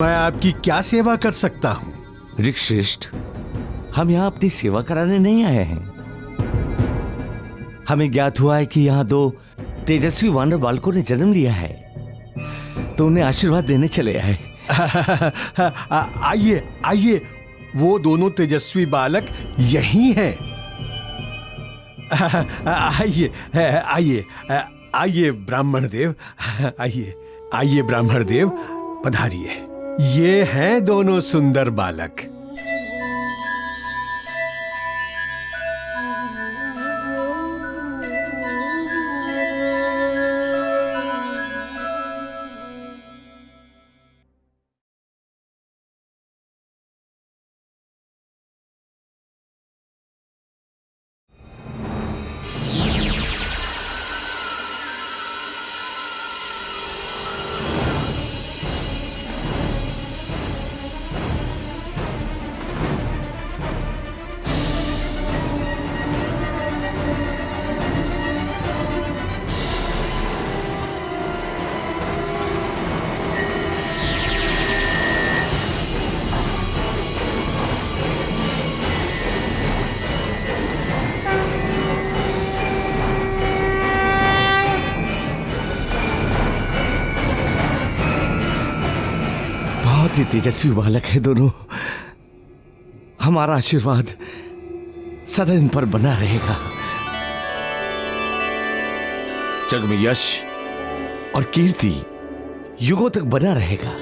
मैं आपकी क्या सेवा कर सकता हूँ? ऋषिश्रेष्ठ, हम यहाँ अपनी सेवा कराने नहीं आए हैं। हमें ज्ञात हुआ है कि यहाँ दो तेजस्वी वानर बालकों ने जन्म लिया है, तो उन्हें आशीर्वाद देने चले आए। आइए आइए, वो दोनों तेजस्वी बालक यही हैं। आइए आइए आइए ब्राह्मण देव, आइए आइए ब्राह्मण देव, पधारिए। ये हैं दोनों सुंदर बालक। बहुत ही तेजस्वी बालक है दोनों। हमारा आशीर्वाद सदा इन पर बना रहेगा। जग में यश और कीर्ति युगों तक बना रहेगा।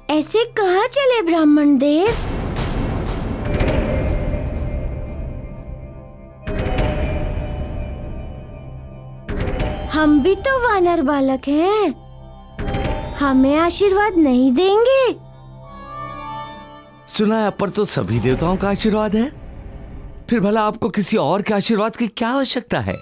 ऐसे कहाँ चले ब्राह्मण देव? हम भी तो वानर बालक हैं, हमें आशीर्वाद नहीं देंगे? सुना है पर तो सभी देवताओं का आशीर्वाद है, फिर भला आपको किसी और के आशीर्वाद की क्या आवश्यकता है?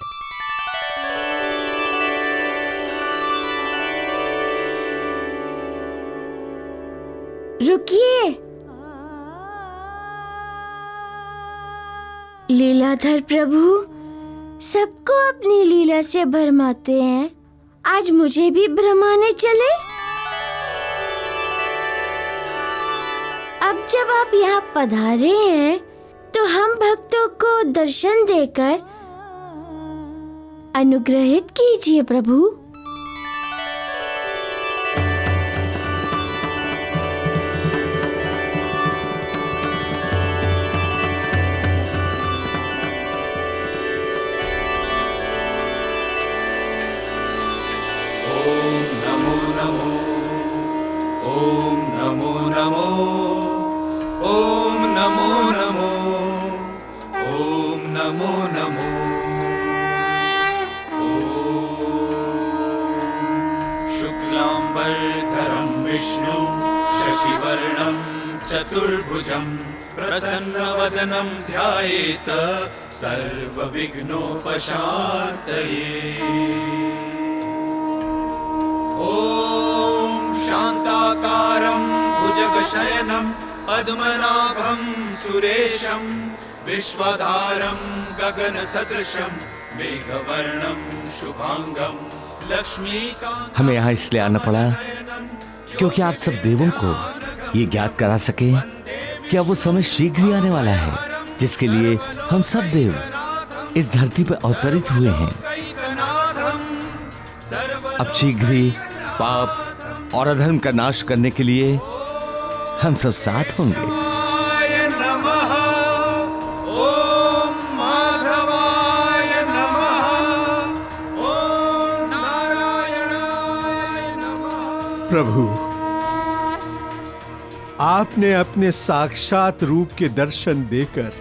रुकिए, लीलाधर प्रभु सबको अपनी लीला से भरमाते हैं, आज मुझे भी भरमाने चले? अब जब आप यहाँ पधारे हैं तो हम भक्तों को दर्शन देकर अनुग्रहित कीजिए प्रभु। ओम नमो नमो, ओम नमो नमो, ओम नमो नमो। शुक्लांबरधरं विष्णु शशिवर्णं चतुर्भुजं प्रसन्नवदनं ध्यायेत सर्वविघ्नोपशान्तये। ओम शांताकारं भुजगशयनं पद्मनाभं सुरेशं विश्वधारं गगनसदृशं मेघवर्णं शुभांगं लक्ष्मीकांतं। हमें यहाँ इसलिए आना पड़ा क्योंकि आप सब देवों को ये ज्ञात करा सके कि अब वो समय शीघ्र ही आने वाला है जिसके लिए हम सब देव इस धरती पर अवतरित हुए हैं। अब शीघ्र ही पाप और अधर्म का नाश करने के लिए हम सब साथ होंगे। ओम माधवाय नमः, ओम नारायणाय नमः। प्रभु, आपने अपने साक्षात रूप के दर्शन देकर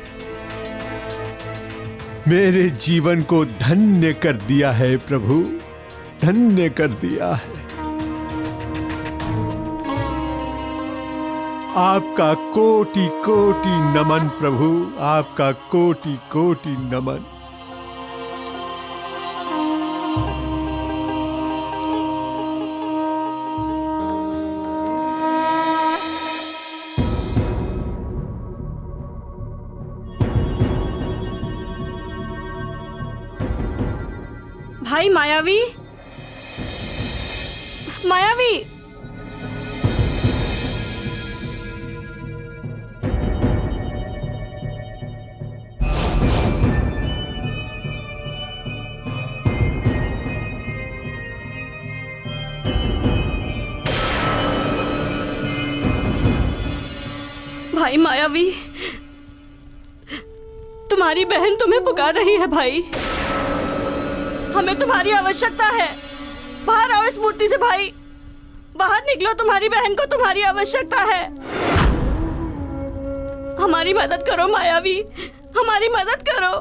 मेरे जीवन को धन्य कर दिया है प्रभु, धन्य कर दिया है। आपका कोटि कोटि नमन प्रभु, आपका कोटि कोटि नमन। भाई मायावी, मायावी। भाई मायावी, तुम्हारी बहन तुम्हें पुकार रही है भाई। हमें तुम्हारी आवश्यकता है। बाहर आओ इस मूर्ति से भाई, बाहर निकलो, तुम्हारी बहन को तुम्हारी आवश्यकता है। हमारी मदद करो मायावी, हमारी मदद करो।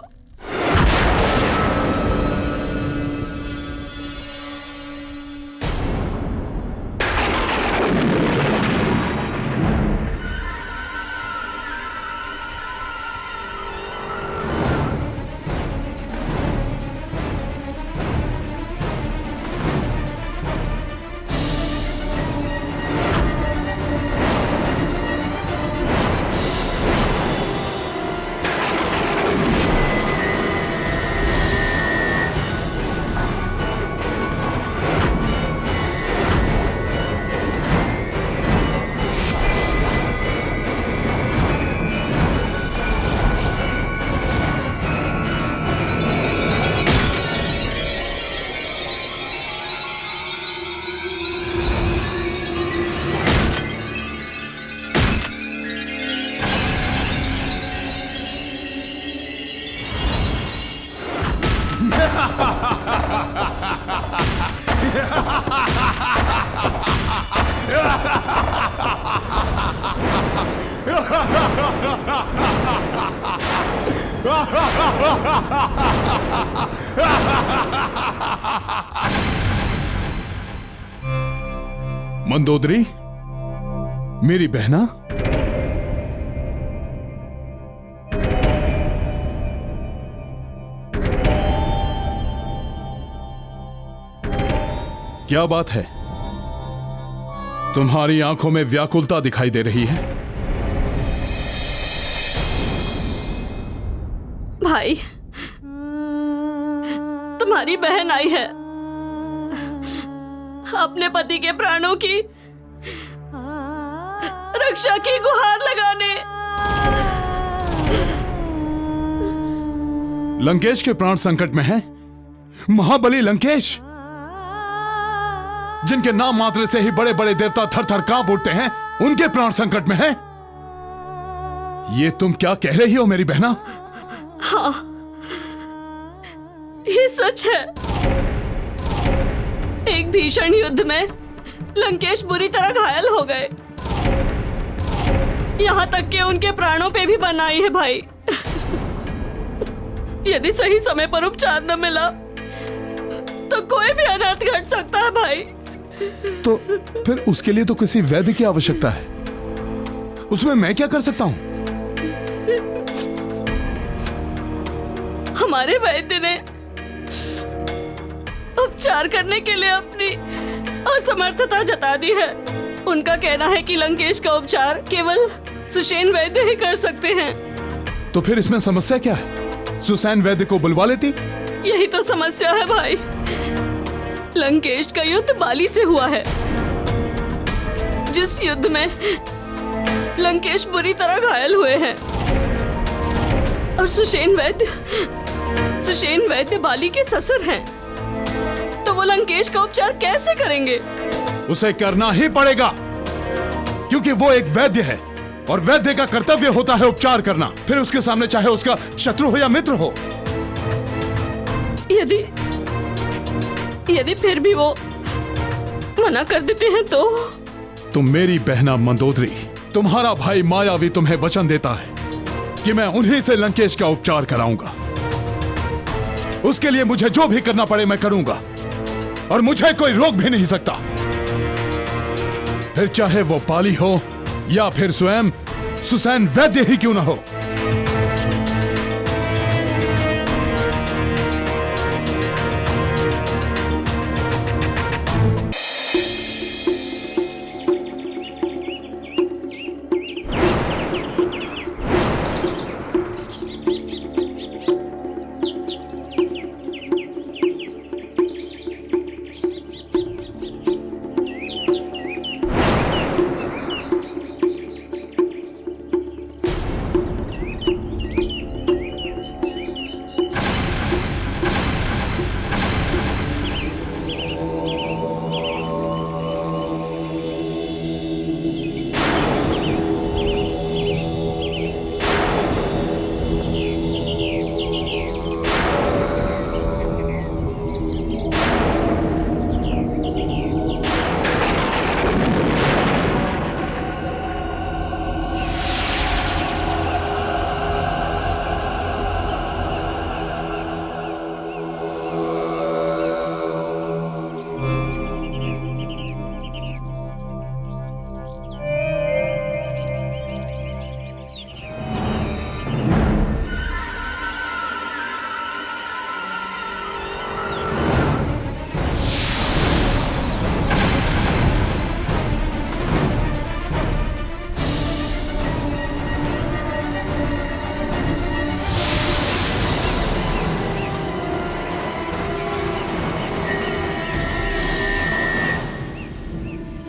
मंदोदरी, मेरी बहना, क्या बात है? तुम्हारी आंखों में व्याकुलता दिखाई दे रही है। भाई, तुम्हारी बहन आई है अपने पति के प्राणों की रक्षा की गुहार लगाने। लंकेश के प्राण संकट में हैं। महाबली लंकेश, जिनके नाम मात्र से ही बड़े बड़े देवता थर थर कांप उठते हैं, उनके प्राण संकट में हैं। ये तुम क्या कह रही हो मेरी बहना? हाँ, ये सच है। एक भीषण युद्ध में लंकेश बुरी तरह घायल हो गए, यहाँ तक कि उनके प्राणों पे भी बन आई है भाई। यदि सही समय पर उपचार न मिला तो कोई भी अनर्थ घट सकता है भाई। तो फिर उसके लिए तो किसी वैद्य की आवश्यकता है। उसमें मैं क्या कर सकता हूं? हमारे वैद्य ने उपचार करने के लिए अपनी असमर्थता जता दी है। उनका कहना है कि लंकेश का उपचार केवल सुषेण वैद्य ही कर सकते हैं। तो फिर इसमें समस्या क्या है? सुसैन वैद्य को बुलवा लेती। यही तो समस्या है भाई। लंकेश का युद्ध बाली से हुआ है, जिस युद्ध में लंकेश बुरी तरह घायल हुए हैं। और सुषेण वैद्य बाली के ससुर हैं, तो वो लंकेश का उपचार कैसे करेंगे? उसे करना ही पड़ेगा, क्योंकि वो एक वैद्य है और वैद्य का कर्तव्य होता है उपचार करना, फिर उसके सामने चाहे उसका शत्रु हो या मित्र हो। यदि फिर भी वो मना कर देते हैं तो? तुम मेरी बहना मंदोदरी, तुम्हारा भाई मायावी तुम्हें वचन देता है कि मैं उन्हीं से लंकेश का उपचार कराऊंगा। उसके लिए मुझे जो भी करना पड़े मैं करूंगा, और मुझे कोई रोक भी नहीं सकता। फिर चाहे वो पाली हो या फिर स्वयं सुसैन वैद्य ही क्यों ना हो।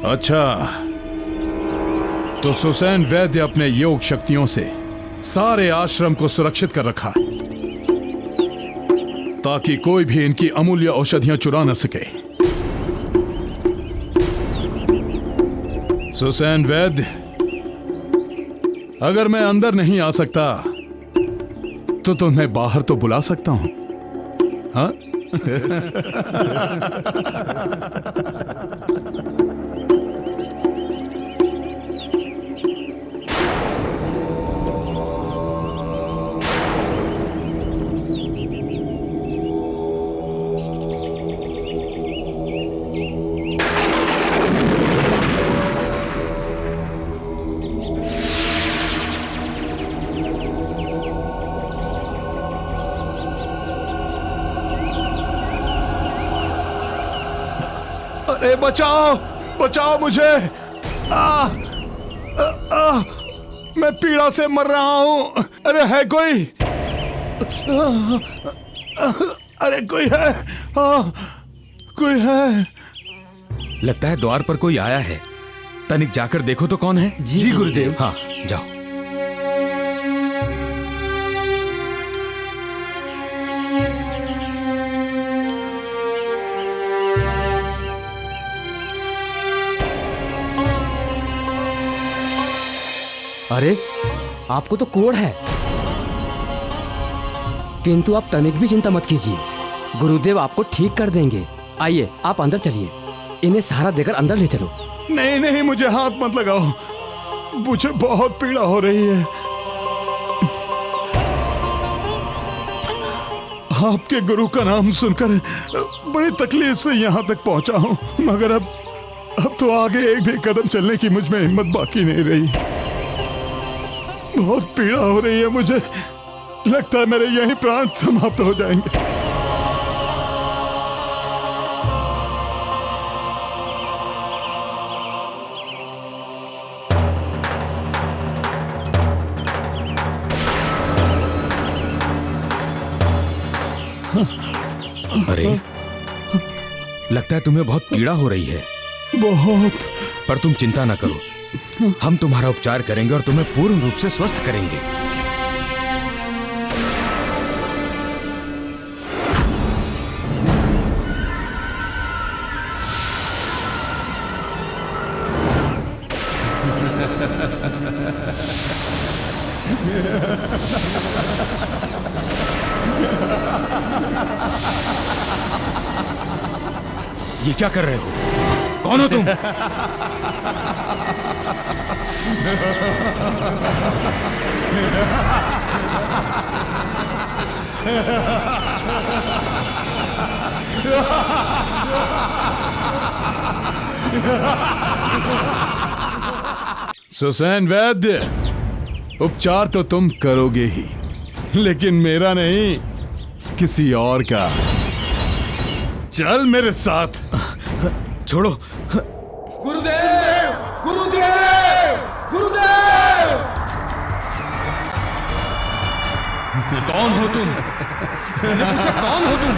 अच्छा, तो सुसैन वैद्य अपने योग शक्तियों से सारे आश्रम को सुरक्षित कर रखा है ताकि कोई भी इनकी अमूल्य औषधियां चुरा न सके। सुसैन वैद्य, अगर मैं अंदर नहीं आ सकता तो तुम्हें बाहर तो बुला सकता हूं, हाँ? अरे बचाओ, बचाओ मुझे! मैं पीड़ा से मर रहा हूं। अरे है कोई? अरे कोई है? कोई है? लगता है द्वार पर कोई आया है। तनिक जाकर देखो तो कौन है। जी गुरुदेव। हाँ, जाओ। अरे, आपको तो कोढ़ है, किंतु आप तनिक भी चिंता मत कीजिए, गुरुदेव आपको ठीक कर देंगे। आइए, आप अंदर चलिए, इन्हें सहारा देकर अंदर ले चलो। नहीं नहीं, मुझे हाथ मत लगाओ, मुझे बहुत पीड़ा हो रही है। आपके गुरु का नाम सुनकर बड़ी तकलीफ से यहाँ तक पहुंचा हूँ, मगर अब तो आगे एक भी कदम चलने की मुझ में हिम्मत बाकी नहीं रही। बहुत पीड़ा हो रही है मुझे, लगता है मेरे यहीं प्राण समाप्त हो जाएंगे। अरे, लगता है तुम्हें बहुत पीड़ा हो रही है। बहुत। पर तुम चिंता ना करो, हम तुम्हारा उपचार करेंगे और तुम्हें पूर्ण रूप से स्वस्थ करेंगे। ये क्या कर रहे हो? कौन हो तुम? सुसैन वैद्य, उपचार तो तुम करोगे ही, लेकिन मेरा नहीं, किसी और का। चल मेरे साथ। छोड़ो। गुरुदेव! गुरुदेव! गुरुदेव! कौन हो तुम? मैंने पूछा, कौन हो तुम?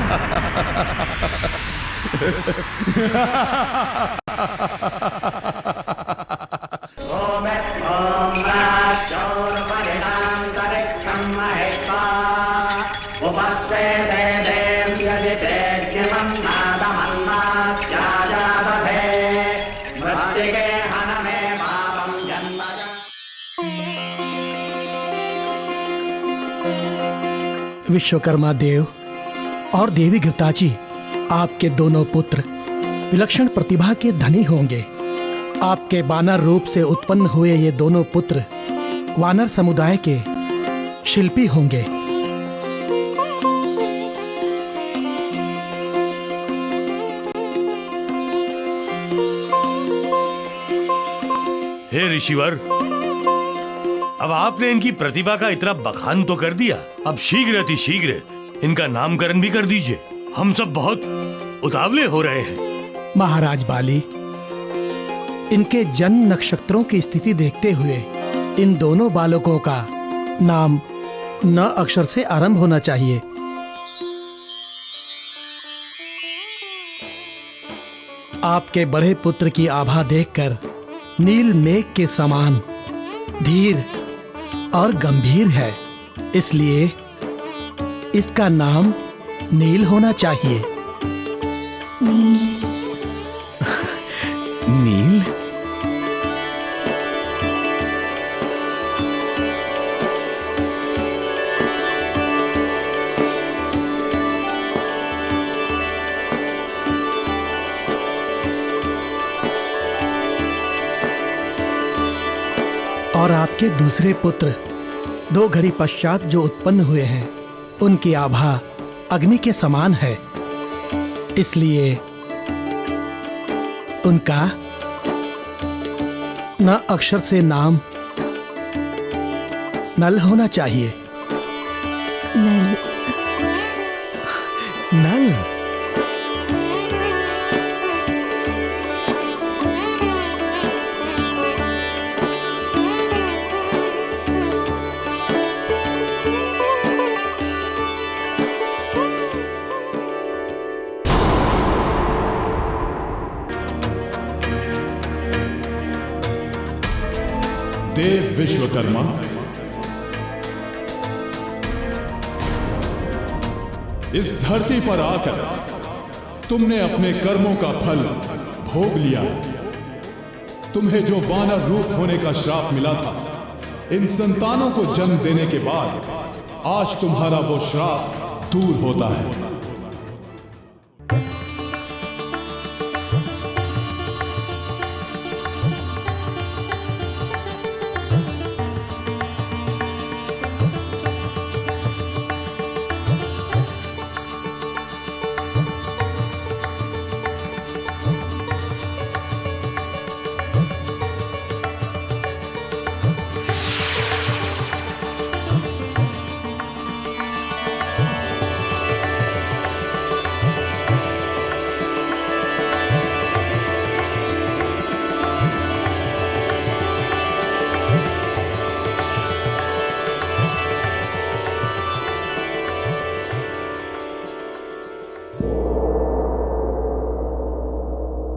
विश्वकर्मा देव और देवी घृताची, आपके दोनों पुत्र विलक्षण प्रतिभा के धनी होंगे। आपके वानर रूप से उत्पन्न हुए ये दोनों पुत्र वानर समुदाय के शिल्पी होंगे। हे ऋषिवर, अब आपने इनकी प्रतिभा का इतना बखान तो कर दिया, अब शीघ्र अतिशीघ्र इनका नामकरण भी कर दीजिए। हम सब बहुत उतावले हो रहे हैं। महाराज बाली, इनके जन्म नक्षत्रों की स्थिति देखते हुए इन दोनों बालकों का नाम न अक्षर से आरंभ होना चाहिए। आपके बड़े पुत्र की आभा देखकर नील मेघ के समान धीर और गंभीर है, इसलिए इसका नाम नील होना चाहिए। नील? और आपके दूसरे पुत्र 2 घड़ी पश्चात जो उत्पन्न हुए हैं, उनकी आभा अग्नि के समान है, इसलिए उनका न अक्षर से नाम नल होना चाहिए। नल। नल? देव विश्वकर्मा, इस धरती पर आकर तुमने अपने कर्मों का फल भोग लिया है। तुम्हें जो वानर रूप होने का श्राप मिला था, इन संतानों को जन्म देने के बाद आज तुम्हारा वो श्राप दूर होता है।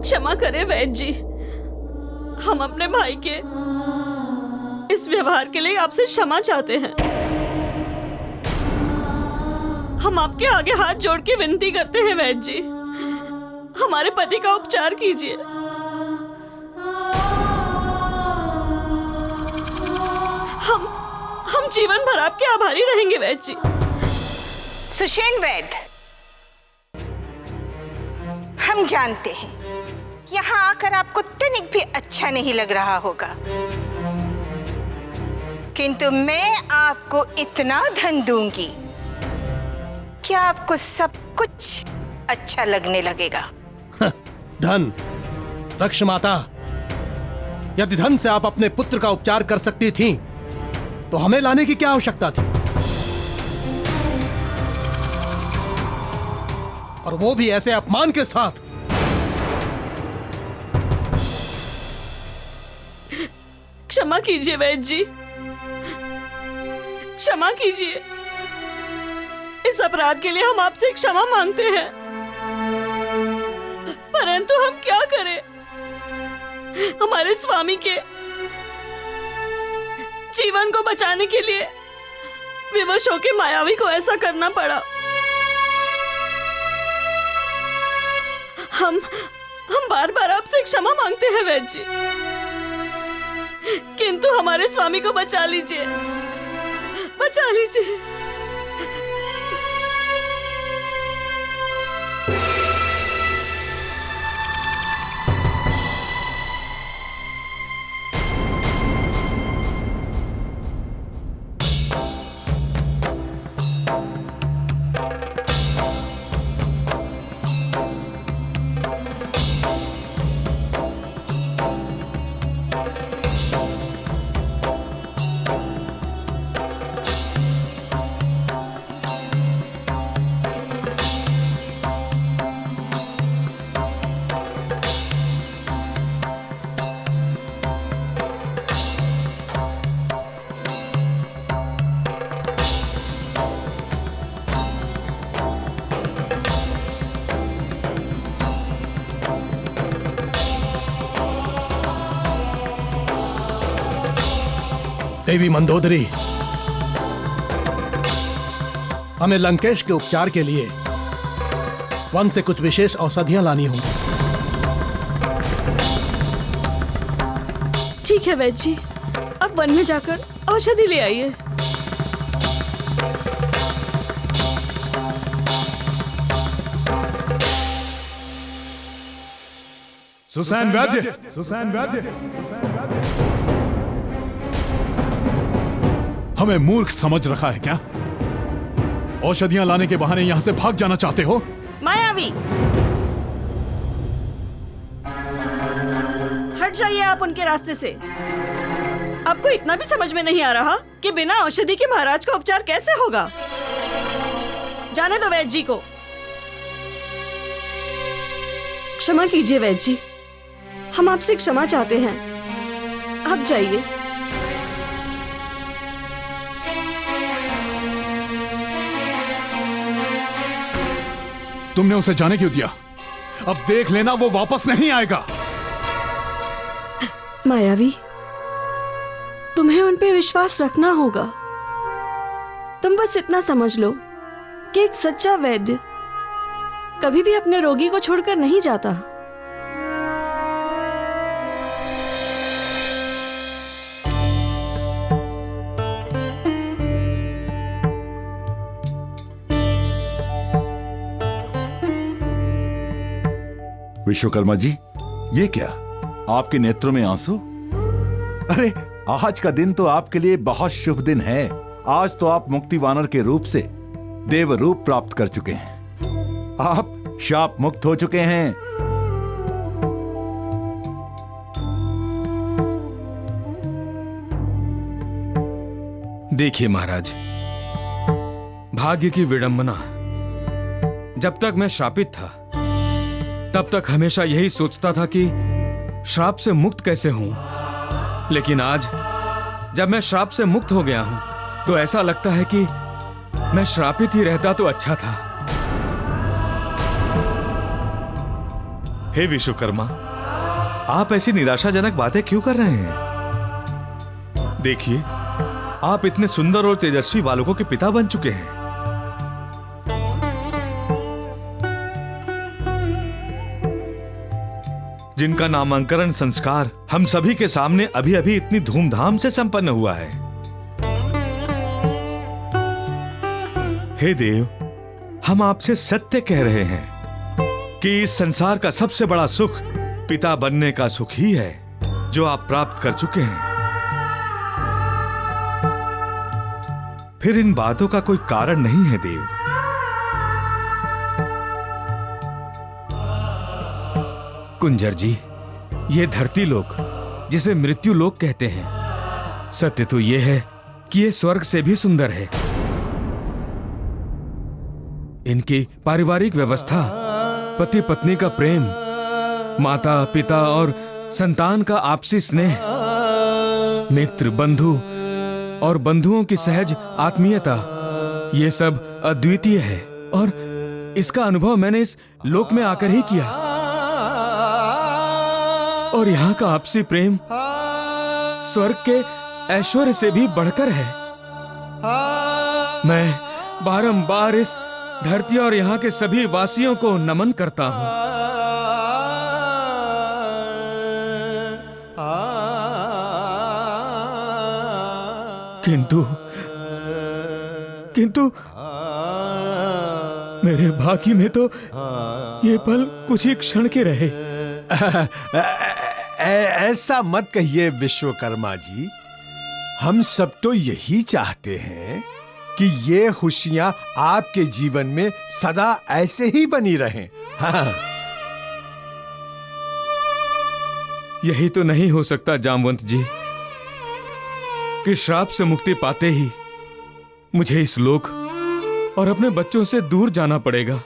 क्षमा करें वैद्य जी, हम अपने भाई के इस व्यवहार के लिए आपसे क्षमा चाहते हैं। हम आपके आगे हाथ जोड़ के विनती करते हैं वैद्य जी, हमारे पति का उपचार कीजिए। हम जीवन भर आपके आभारी रहेंगे वैद्य जी। सुषेण वैद्य, हम जानते हैं यहाँ आकर आपको तनिक भी अच्छा नहीं लग रहा होगा, किंतु मैं आपको इतना धन दूंगी कि आपको सब कुछ अच्छा लगने लगेगा। धन? रक्ष माता, यदि धन से आप अपने पुत्र का उपचार कर सकती थीं, तो हमें लाने की क्या आवश्यकता थी? और वो भी ऐसे अपमान के साथ। क्षमा कीजिए वैद्य जी, क्षमा कीजिए। इस अपराध के लिए हम आपसे क्षमा मांगते हैं, परंतु हम क्या करें, हमारे स्वामी के जीवन को बचाने के लिए विवश होकर मायावी को ऐसा करना पड़ा। हम बार बार आपसे क्षमा मांगते हैं वैद्य जी, किंतु हमारे स्वामी को बचा लीजिए, बचा लीजिए। देवी मंदोदरी, हमें लंकेश के उपचार के लिए वन से कुछ विशेष औषधियां लानी होंगी। ठीक है वैद्य जी, अब वन में जाकर औषधि ले आइए। सुसैन वैद्य, सुसैन वैद्य, हमें मूर्ख समझ रखा है क्या? औषधियां लाने के बहाने यहां से भाग जाना चाहते हो? मायावी, हट जाइए आप उनके रास्ते से। आपको इतना भी समझ में नहीं आ रहा कि बिना औषधि के महाराज का उपचार कैसे होगा? जाने दो वैद्य जी को। क्षमा कीजिए वैद्य जी, हम आपसे क्षमा चाहते हैं। आप जाइए। तुमने उसे जाने क्यों दिया? अब देख लेना वो वापस नहीं आएगा। मायावी, तुम्हें उन पे विश्वास रखना होगा। तुम बस इतना समझ लो कि एक सच्चा वैद्य कभी भी अपने रोगी को छोड़कर नहीं जाता। विश्वकर्मा जी, ये क्या, आपके नेत्रों में आंसू? अरे आज का दिन तो आपके लिए बहुत शुभ दिन है। आज तो आप मुक्ति वानर के रूप से देव रूप प्राप्त कर चुके हैं। आप शाप मुक्त हो चुके हैं। देखिए महाराज, भाग्य की विडंबना, जब तक मैं श्रापित था तब तक हमेशा यही सोचता था कि श्राप से मुक्त कैसे हूं। लेकिन आज जब मैं श्राप से मुक्त हो गया हूं तो ऐसा लगता है कि मैं श्रापित ही रहता तो अच्छा था। हे विश्वकर्मा, आप ऐसी निराशाजनक बातें क्यों कर रहे हैं? देखिए, आप इतने सुंदर और तेजस्वी बालकों के पिता बन चुके हैं। जिनका नामांकन संस्कार हम सभी के सामने अभी अभी इतनी धूमधाम से संपन्न हुआ है। हे देव, हम आपसे सत्य कह रहे हैं कि इस संसार का सबसे बड़ा सुख पिता बनने का सुख ही है, जो आप प्राप्त कर चुके हैं। फिर इन बातों का कोई कारण नहीं है देव। कुंजर जी, ये धरती लोक, जिसे मृत्यु लोक कहते हैं, सत्य तो ये है कि ये स्वर्ग से भी सुंदर है। इनकी पारिवारिक व्यवस्था, पति पत्नी का प्रेम, माता पिता और संतान का आपसी स्नेह, मित्र बंधु और बंधुओं की सहज आत्मीयता, ये सब अद्वितीय है और इसका अनुभव मैंने इस लोक में आकर ही किया। और यहाँ का आपसी प्रेम स्वर्ग के ऐश्वर्य से भी बढ़कर है। मैं बारंबार इस धरती और यहाँ के सभी वासियों को नमन करता हूँ। किंतु मेरे भाग्य में तो ये पल कुछ ही क्षण के रहे। ऐसा मत कहिए विश्वकर्मा जी, हम सब तो यही चाहते हैं कि ये खुशियां आपके जीवन में सदा ऐसे ही बनी रहें। हाँ। यही तो नहीं हो सकता जामवंत जी कि श्राप से मुक्ति पाते ही मुझे इस लोक और अपने बच्चों से दूर जाना पड़ेगा।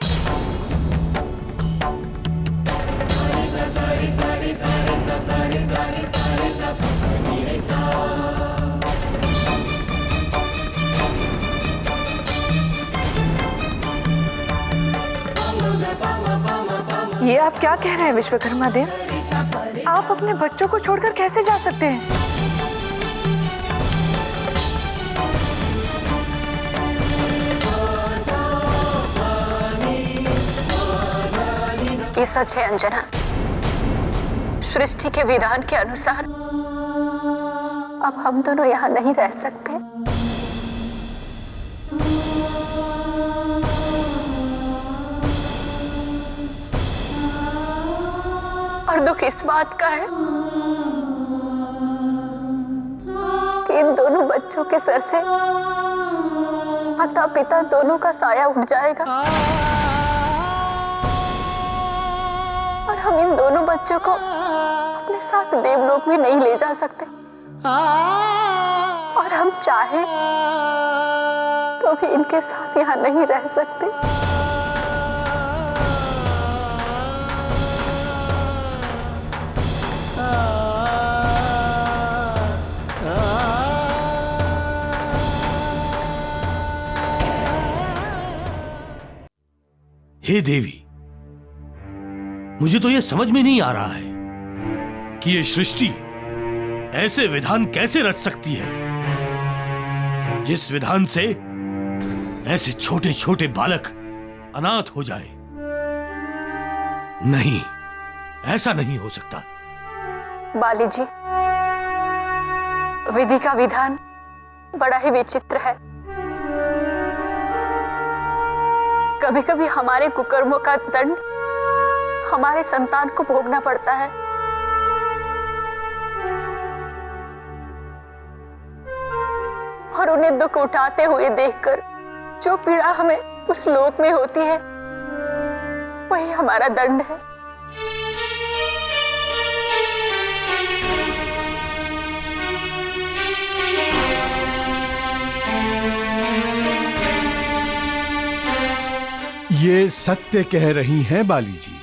ये आप क्या कह रहे हैं विश्वकर्मा देव? आप अपने बच्चों को छोड़कर कैसे जा सकते हैं? ये सच है अंजना, सृष्टि के विधान के अनुसार अब हम दोनों यहाँ नहीं रह सकते। और दुख इस बात का है कि इन दोनों बच्चों के सर से माता पिता दोनों का साया उठ जाएगा और हम इन दोनों बच्चों को अपने साथ देवलोक में नहीं ले जा सकते। और हम चाहें तो भी इनके साथ यहाँ नहीं रह सकते। हे देवी, मुझे तो यह समझ में नहीं आ रहा है कि यह सृष्टि ऐसे विधान कैसे रच सकती है जिस विधान से ऐसे छोटे छोटे बालक अनाथ हो जाएं। नहीं, ऐसा नहीं हो सकता। बाली जी, विधि का विधान बड़ा ही विचित्र है। कभी कभी हमारे कुकर्मों का दंड हमारे संतान को भोगना पड़ता है। और उन्हें दुख उठाते हुए देखकर जो पीड़ा हमें उस लोक में होती है, वही हमारा दंड है। ये सत्य कह रही हैं बाली जी।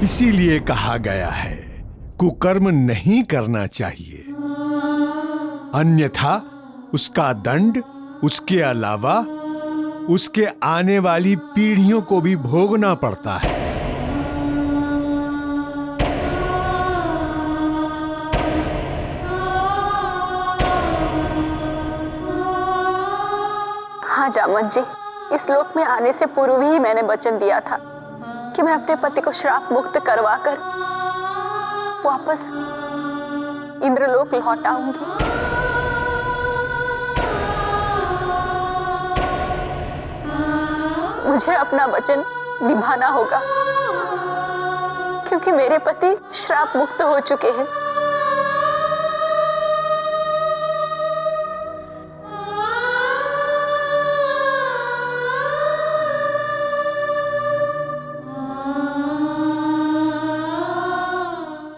इसीलिए कहा गया है कुकर्म नहीं करना चाहिए, अन्यथा उसका दंड उसके अलावा उसके आने वाली पीढ़ियों को भी भोगना पड़ता है। हाँ जामवंत जी, इस लोक में आने से पूर्व ही मैंने वचन दिया था कि मैं अपने पति को श्राप मुक्त करवाकर वापस इंद्रलोक लौट आऊंगी। मुझे अपना वचन निभाना होगा क्योंकि मेरे पति श्राप मुक्त हो चुके हैं।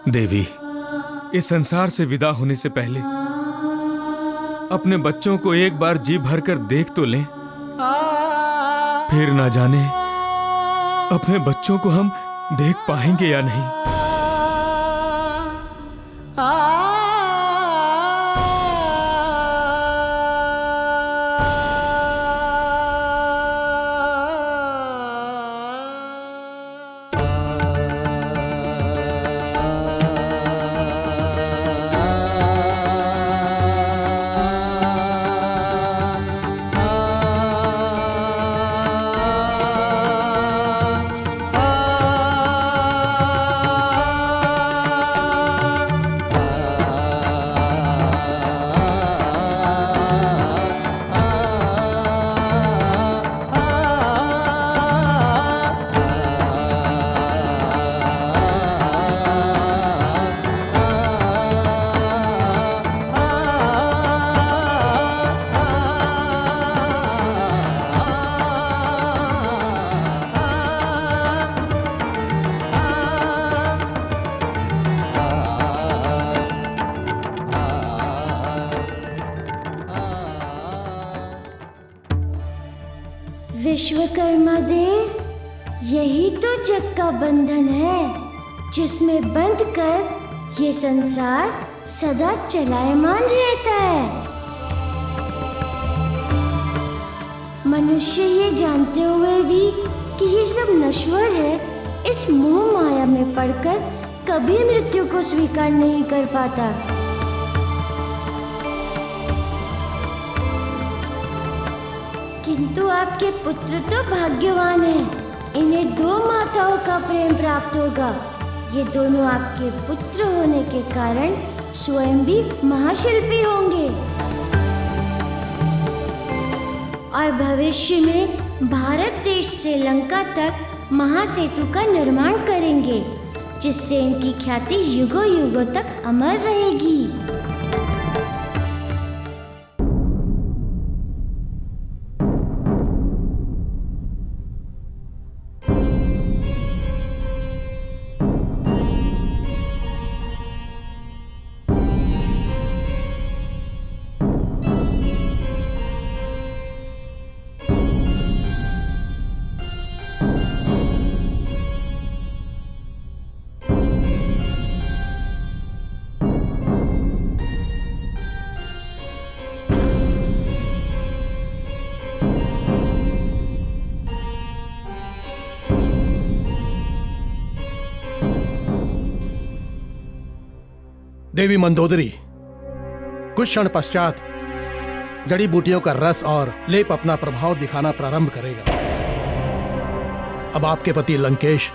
देवी, इस संसार से विदा होने से पहले अपने बच्चों को एक बार जी भरकर देख तो लें, फिर ना जाने अपने बच्चों को हम देख पाएंगे या नहीं। विश्वकर्मा देव, यही तो जग का बंधन है जिसमें बंध कर ये संसार सदा चलायमान रहता है। मनुष्य ये जानते हुए भी कि ये सब नश्वर है, इस मोह माया में पड़कर कभी मृत्यु को स्वीकार नहीं कर पाता। किंतु आपके पुत्र तो भाग्यवान हैं। इन्हें 2 माताओं का प्रेम प्राप्त होगा। ये दोनों आपके पुत्र होने के कारण स्वयं भी महाशिल्पी होंगे और भविष्य में भारत देश से लंका तक महासेतु का निर्माण करेंगे, जिससे इनकी ख्याति युगों युगों तक अमर रहेगी। देवी मंदोदरी, कुछ क्षण पश्चात जड़ी बूटियों का रस और लेप अपना प्रभाव दिखाना प्रारंभ करेगा। अब आपके पति लंकेश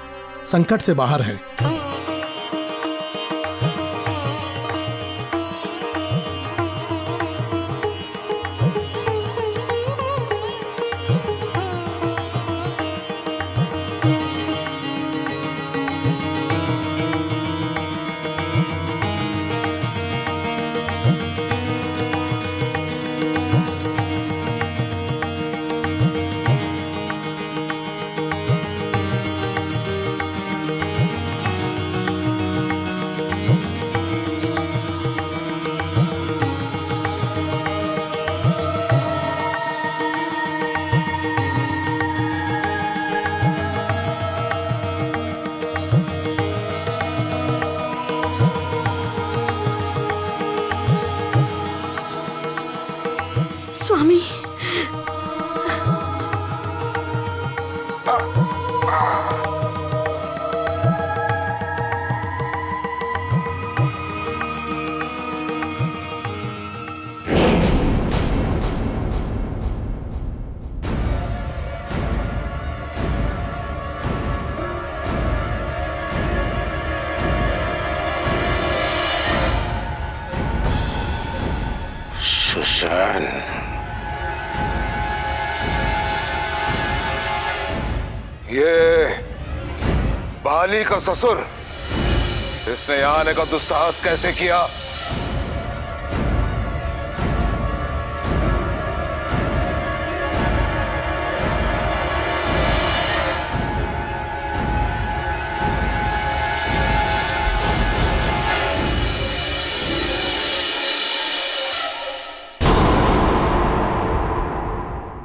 संकट से बाहर हैं। स्वामी, सुशान, ये बाली का ससुर, इसने यहाँ आने का दुस्साहस कैसे किया?